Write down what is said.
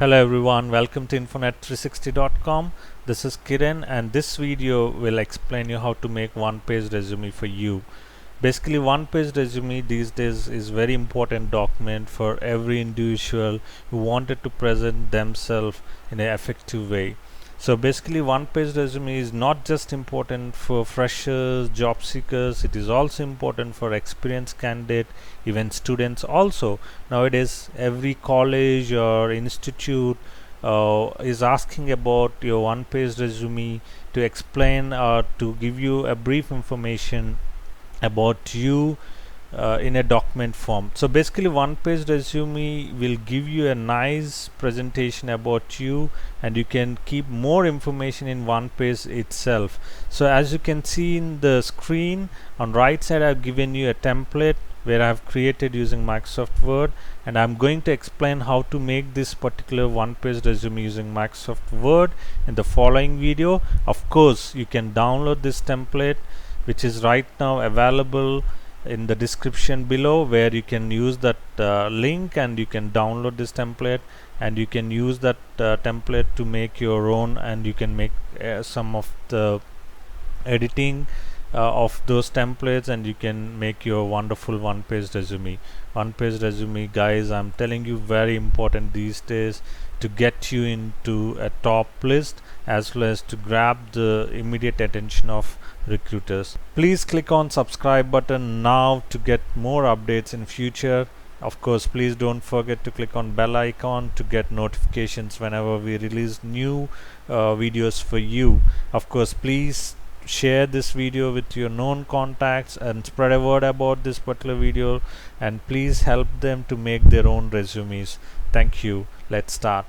Hello everyone, welcome to Infonet360.com. This is Kiran and this video will explain you how to make one-page resume for you. Basically, one-page resume these days is very important document for every individual who wanted to present themselves in an effective way. So basically, one-page resume is not just important for freshers, job seekers, it is also important for experienced candidate, even students also. Nowadays, every college or institute is asking about your one-page resume to explain or to give you a brief information about you in a document form. So basically, one page resume will give you a nice presentation about you, and you can keep more information in one page itself. So as you can see in the screen on right side, I've given you a template where I have created using Microsoft Word, and I'm going to explain how to make this particular one page resume using Microsoft Word in the following video. Of course, you can download this template, which is right now available in the description below, where you can use that link and you can download this template, and you can use that template to make your own, and you can make some of the editing of those templates, and you can make your wonderful one-page resume. One-page resume, guys, I'm telling you, very important these days to get you into a top list as well as to grab the immediate attention of recruiters. Please click on subscribe button now to get more updates in future. Of course, please don't forget to click on bell icon to get notifications whenever we release new videos for you. Of course, please share this video with your known contacts and spread a word about this particular video, and please help them to make their own resumes. Thank you. Let's start.